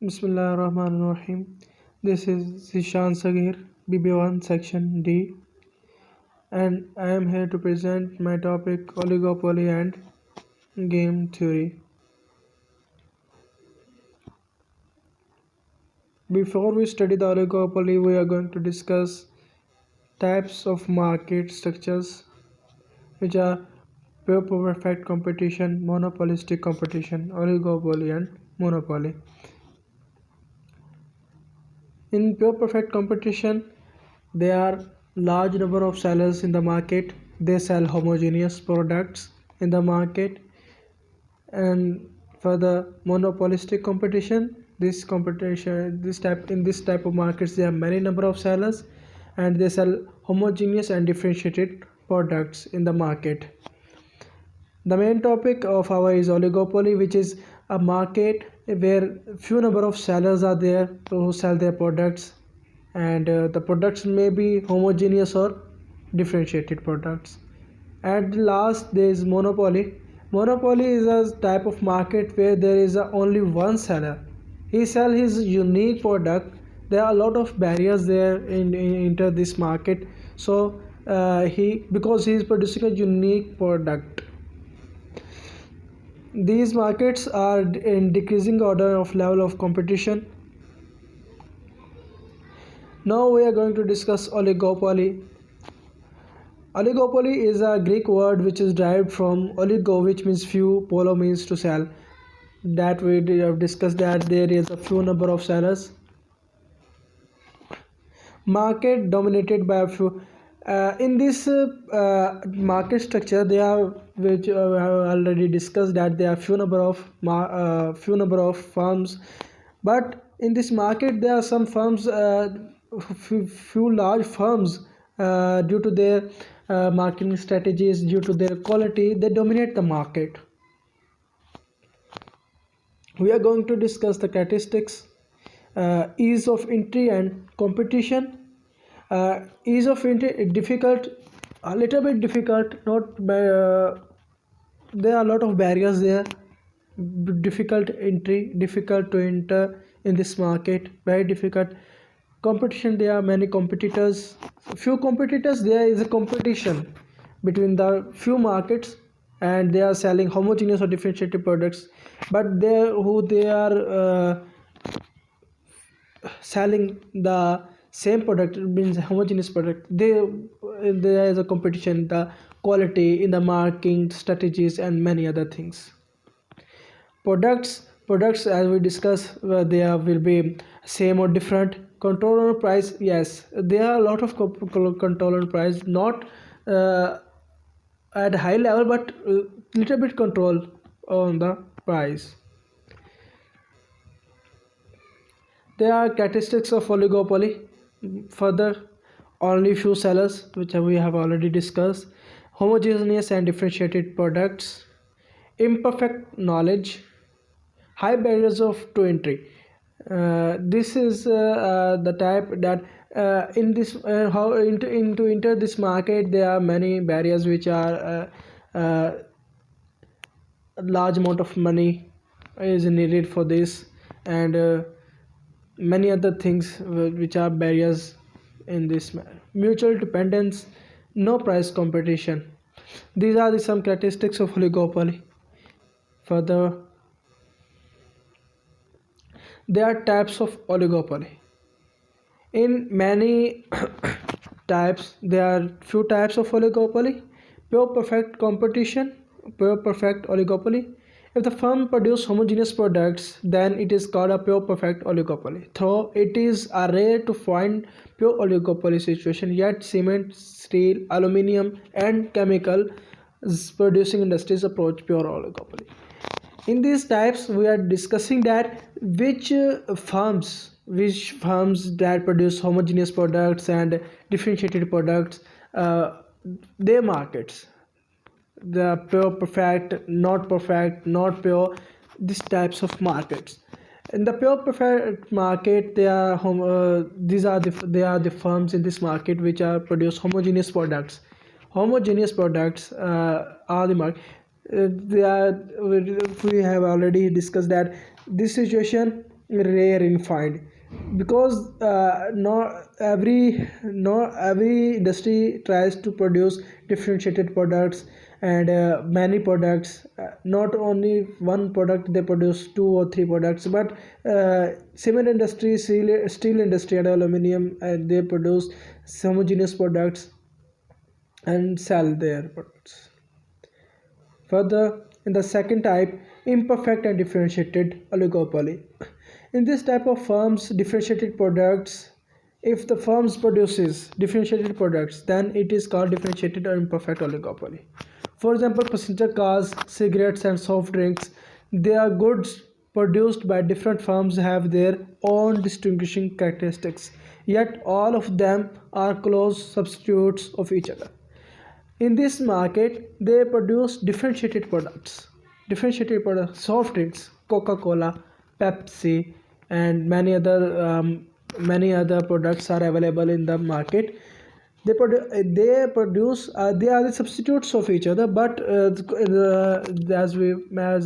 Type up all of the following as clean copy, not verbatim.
Bismillahirrahmanirrahim. This is Zishan Sagir, BB1 Section D, and I am here to present my topic Oligopoly and Game Theory. Before we study the oligopoly, we are going to discuss types of market structures, which are pure perfect competition, monopolistic competition, oligopoly, and monopoly. In pure perfect competition, there are large number of sellers in the market. They sell homogeneous products in the market. And for the monopolistic competition, this type of markets, there are many number of sellers, and they sell homogeneous and differentiated products in the market. The main topic of our is oligopoly, which is a market where few number of sellers are there who sell their products, and the products may be homogeneous or differentiated products. At last, there is monopoly. Monopoly is a type of market where there is only one seller. He sells his unique product. There are a lot of barriers there into this market. So because he is producing a unique product. These markets are in decreasing order of level of competition. Now we are going to discuss oligopoly. Oligopoly is a Greek word which is derived from oligo, which means few, polo means to sell. That we have discussed that there is a few number of sellers. Market dominated by a few. In this market structure, they are, which I have already discussed, that there are few number of firms, but in this market there are some firms, few large firms, due to their marketing strategies, due to their quality, they dominate the market. We are going to discuss the characteristics, ease of entry and competition. Ease of entry difficult, a little bit difficult, not by, there are a lot of barriers there. Difficult entry, difficult to enter in this market, very difficult. Competition, there are many competitors, few competitors. There is a competition between the few markets, and they are selling homogeneous or differentiated products, but they are selling the same product, means homogeneous product. There is a competition in the quality, in the marketing strategies, and many other things. Products, as we discuss, there will be same or different. Control on price, yes, there are a lot of control on price, not at high level, but little bit control on the price. There are characteristics of oligopoly. Further, only few sellers, which we have already discussed. Homogeneous and differentiated products. Imperfect knowledge. High barriers to entry. This is the type that in this how into enter this market, there are many barriers, which are a large amount of money is needed for this, and many other things which are barriers in this. Mutual dependence, no price competition. These are some characteristics of oligopoly. Further, there are types of oligopoly. In many types, there are few types of oligopoly. Pure perfect competition, pure perfect oligopoly. If the firm produce homogeneous products, then it is called a pure perfect oligopoly. Though it is rare to find pure oligopoly situation, yet cement, steel, aluminium, and chemical producing industries approach pure oligopoly. In these types, we are discussing that which firms that produce homogeneous products and differentiated products, their markets, the pure perfect, not pure, these types of markets. In the pure perfect market, they are they are the firms in this market which are produce homogeneous products. Homogeneous products are the market. We have already discussed that this situation rare in find, because not every industry tries to produce differentiated products, and many products, not only one product, they produce two or three products, but cement industry, steel industry and aluminum, they produce homogeneous products and sell their products. Further, in the second type, imperfect and differentiated oligopoly. In this type of firms, differentiated products, if the firms produces differentiated products, then it is called differentiated or imperfect oligopoly. For example, passenger cars, cigarettes, and soft drinks, they are goods produced by different firms, have their own distinguishing characteristics, yet all of them are close substitutes of each other. In this market, they produce differentiated products, soft drinks, Coca-Cola, Pepsi, and many other products are available in the market. They are the substitutes of each other, but as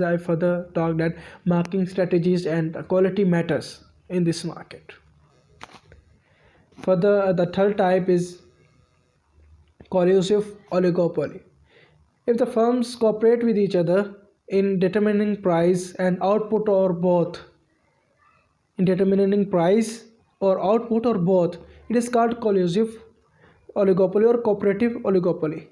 I further talked, that marketing strategies and quality matters in this market. Further, the third type is collusive oligopoly. If the firms cooperate with each other in determining price and output, or both, in determining price or output or both, it is called collusive oligopoly or cooperative oligopoly.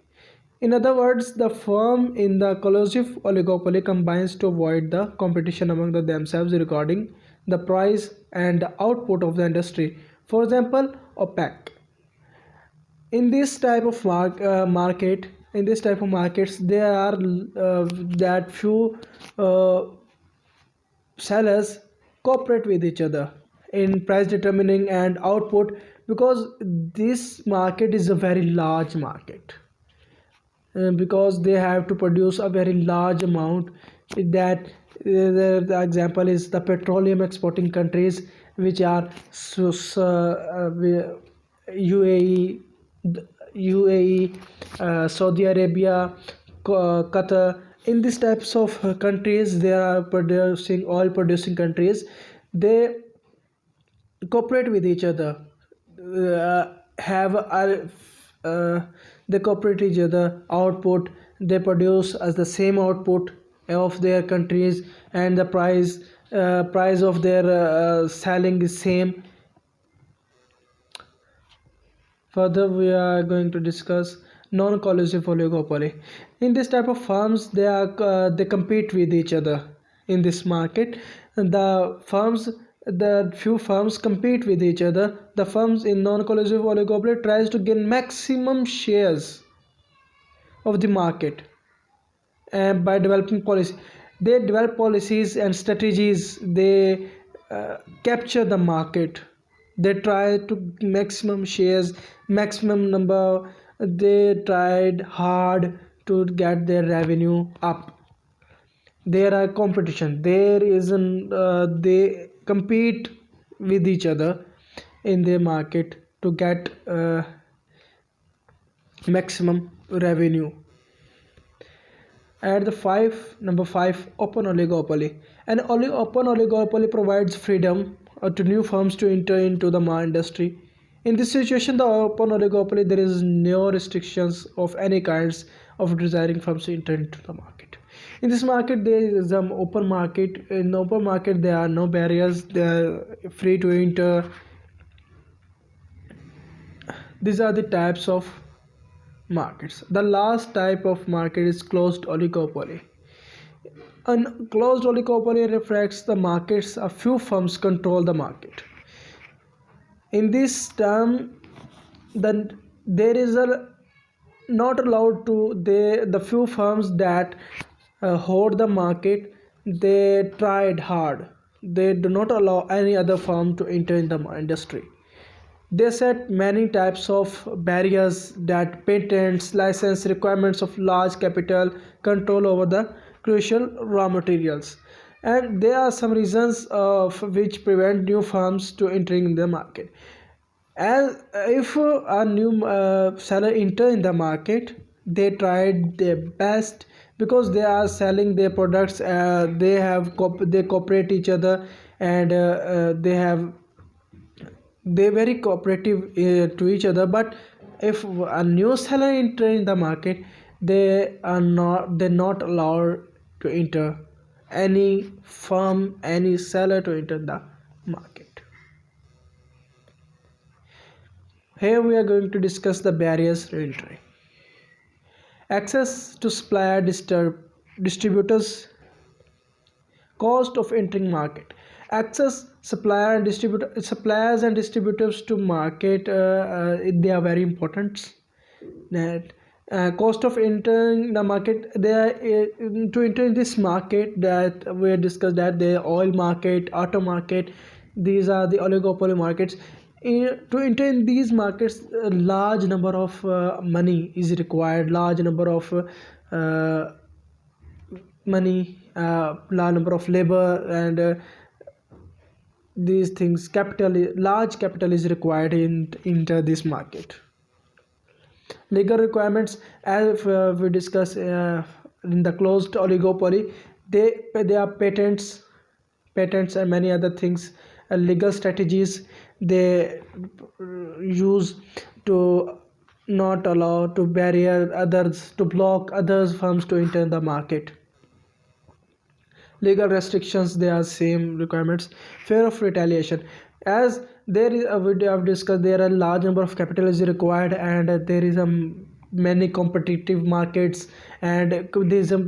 In other words, the firm in the collusive oligopoly combines to avoid the competition among themselves regarding the price and the output of the industry. For example, OPEC. In this type of market, in this type of markets, there are that few uh, sellers cooperate with each other in price determining and output, because this market is a very large market, because they have to produce a very large amount, that the example is the petroleum exporting countries, which are UAE, Saudi Arabia, Qatar. In these types of countries, they are producing oil producing countries. They cooperate with each other, have uh, they cooperate each other output, they produce as the same output of their countries, and the price of their selling is same. Further, we are going to discuss non-collusive oligopoly. In this type of firms, they compete with each other in this market. The few firms compete with each other. The firms in non-collusive oligopoly tries to gain maximum shares of the market, and by developing policy, they develop policies and strategies. They capture the market, they try to maximum shares, maximum number, they tried hard to get their revenue up. There are competition, there is an they compete with each other in their market to get maximum revenue. At the number five, open oligopoly. Open oligopoly provides freedom to new firms to enter into the industry. In this situation, the open oligopoly, there is no restrictions of any kinds of desiring firms to enter into the market. In this market, there is an open market. In the open market, there are no barriers. They are free to enter. These are the types of markets. The last type of market is closed oligopoly. An closed oligopoly reflects the markets, a few firms control the market. In this term, there is a not allowed to the few firms that hold the market, they tried hard, they do not allow any other firm to enter in the industry. They set many types of barriers, that patents, license requirements of large capital, control over the crucial raw materials. And there are some reasons of which prevent new firms to entering in the market. As if a new seller enter in the market, they tried their best, because they are selling their products. They cooperate each other, and they very cooperative to each other. But if a new seller enter in the market, they're not allowed to enter, any firm, any seller to enter the market. Here we are going to discuss the barriers to entry. Access to supplier distributors. Cost of entering market. Access suppliers and distributors to market, they are very important. That cost of entering the market, they are to enter in this market that we discussed, that the oil market, auto market, these are the oligopoly markets. To enter in these markets, a large number of money is required, large number of money, large number of labor, and these things, large capital is required in enter this market. Legal requirements, as we discussed in the closed oligopoly, they are patents and many other things, legal strategies they use to not allow, to barrier others, to block others firms to enter the market. Legal restrictions, they are same requirements. Fear of retaliation, as there is we have discussed, there are a large number of capital is required, and there is a many competitive markets, and there is a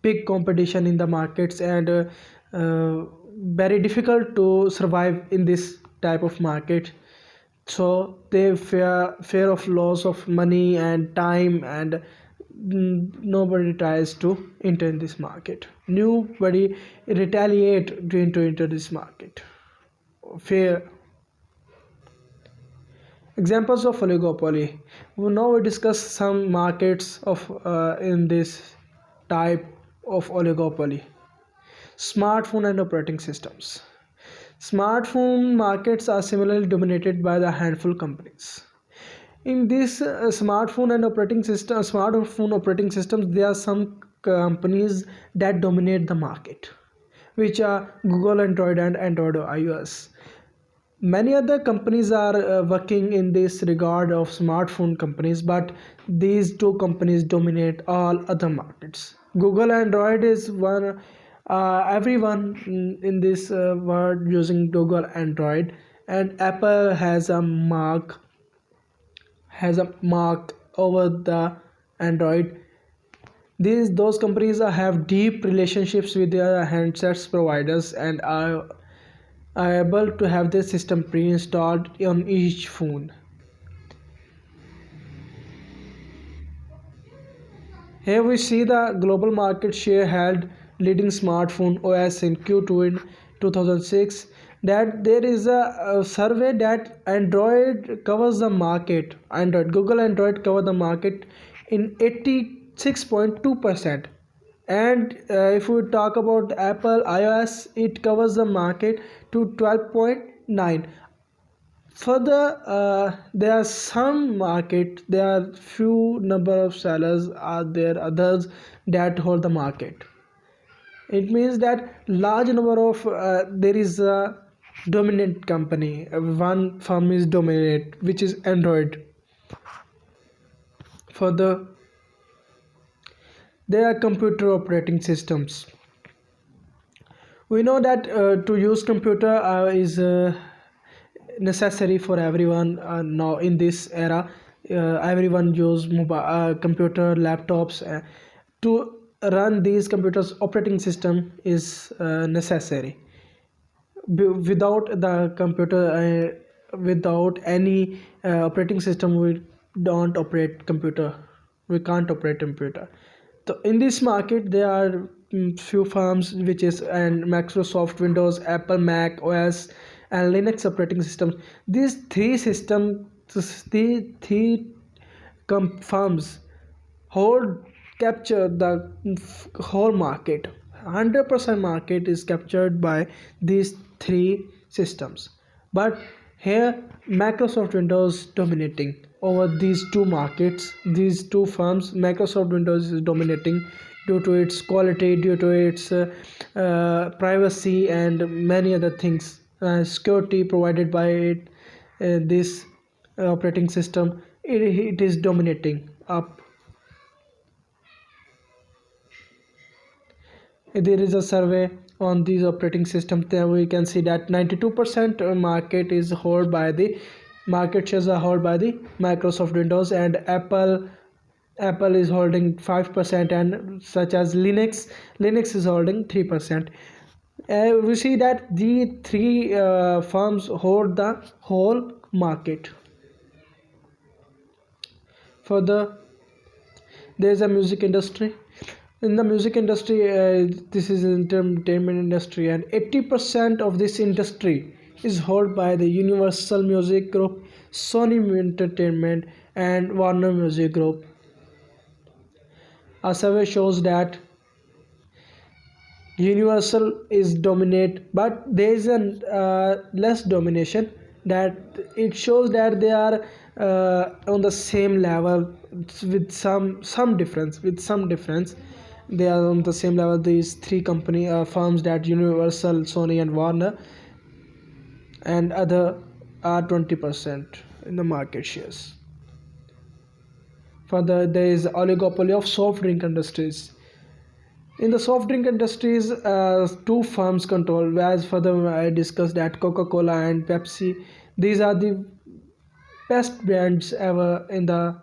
big competition in the markets, and very difficult to survive in this type of market. So they fear of loss of money and time, and nobody tries to enter in this market, nobody retaliate to enter this market. Fear. Examples of oligopoly. Now we discuss some markets of in this type of oligopoly. Smartphone and operating systems. Smartphone markets are similarly dominated by the handful companies. In this smartphone operating systems, there are some companies that dominate the market, which are Google Android and Android iOS. Many other companies are working in this regard of smartphone companies, but these two companies dominate all other markets. Google Android is one, everyone in this world using Google Android, and Apple has a mark over the Android. Those companies have deep relationships with their handsets providers, and are able to have this system pre-installed on each phone. Here we see the global market share held leading smartphone OS in Q2 in 2006. That there is a survey that Android covers the market. Google Android cover the market in 86.2%. And if we talk about Apple iOS, it covers the market to 12.9. Further, there are some market, there are few number of sellers are there, others that hold the market. It means that large number of there is a dominant company, one firm is dominant, which is Android. Further, there are computer operating systems. We know that to use computer is necessary for everyone now in this era. Everyone use mobile computer, laptops. To run these computers, operating system is necessary. Without the computer, without any operating system, we don't operate computer, we can't operate computer. So in this market, there are few firms, which is and Microsoft Windows, Apple Mac OS, and Linux operating systems. These three firms hold capture the whole market. 100% market is captured by these three systems. But here Microsoft Windows dominating over these two markets, these two firms. Microsoft Windows is dominating due to its quality, due to its privacy, and many other things. Security provided by it, this operating system, it is dominating up. There is a survey on these operating systems. There we can see that 92% market shares are held by the Microsoft Windows, and Apple is holding 5%, and such as Linux is holding 3%. We see that the three firms hold the whole market. Further, there is a music industry. In the music industry, this is entertainment industry, and 80% of this industry is held by the Universal Music Group, Sony Entertainment, and Warner Music Group. A survey shows that Universal is dominate, but there is a less domination. That it shows that they are on the same level with some difference. With some difference, they are on the same level. These three company firms, that Universal, Sony, and Warner, and other are 20% in the market shares. Further, there is oligopoly of soft drink industries. In the soft drink industries, two firms control. As further I discussed that Coca-Cola and Pepsi, these are the best brands ever in the.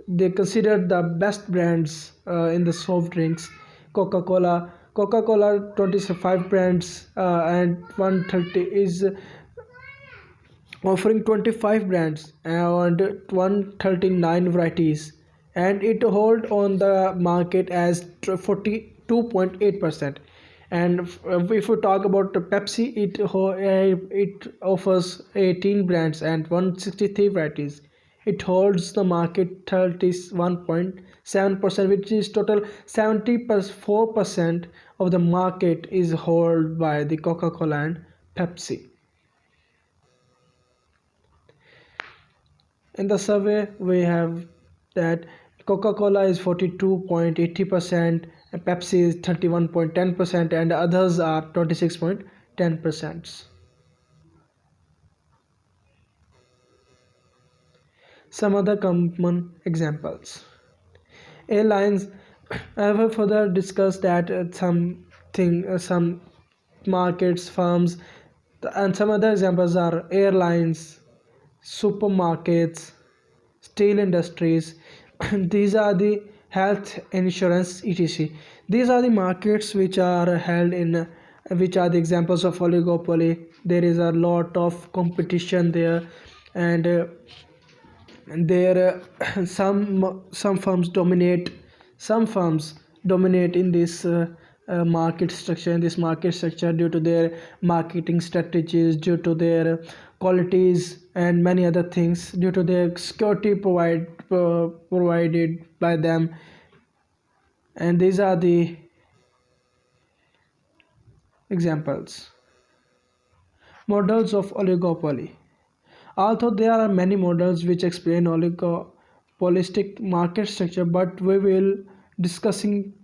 They considered the best brands in the soft drinks. Coca-Cola 25 brands and 130 is offering 25 brands and 139 varieties, and it hold on the market as 42.8%. And if we talk about the Pepsi, it offers 18 brands and 163 varieties. It holds the market 31.7%, which is total 74% of the market is held by the Coca-Cola and Pepsi. In the survey, we have that Coca-Cola is 42.80%, Pepsi is 31.10%, and others are 26.10%. Some other common examples. Airlines. I have further discussed that some markets, firms, and some other examples are airlines, supermarkets, steel industries. These are the health insurance, etc. These are the markets which are held in, which are the examples of oligopoly. There is a lot of competition there, and there some firms dominate. Some firms dominate in this market structure. In this market structure, due to their marketing strategies, due to their qualities, and many other things, due to their security provided by them. And these are the examples. Models of oligopoly. Although there are many models which explain oligopolistic market structure, but we will discussing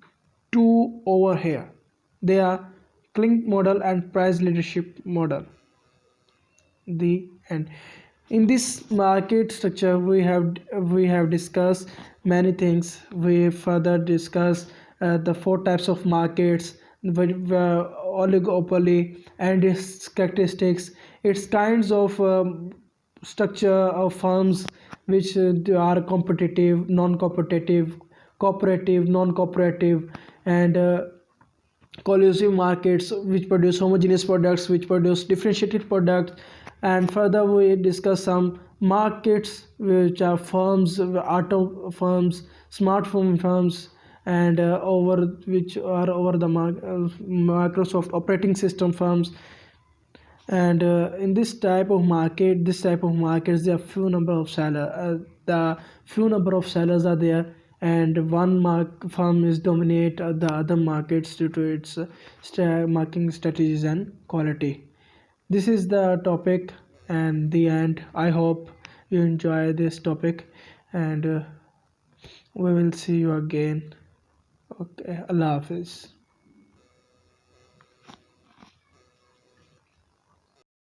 two over here. They are Klink model and price leadership model. The end. In this market structure, we have discussed many things. We further discuss the four types of markets, oligopoly and its characteristics, its kinds of structure of firms, which are competitive, non-competitive, cooperative, non-cooperative, and collusive markets, which produce homogeneous products, which produce differentiated products. And further we discuss some markets which are firms, auto firms, smartphone firms, and which are over the Microsoft operating system firms. And in this type of markets, there are few number of sellers. The few number of sellers are there, and one firm is dominate the other markets due to its marketing strategies and quality. This is the topic and the end. I hope you enjoy this topic, and we will see you again. Okay, Allah Hafiz.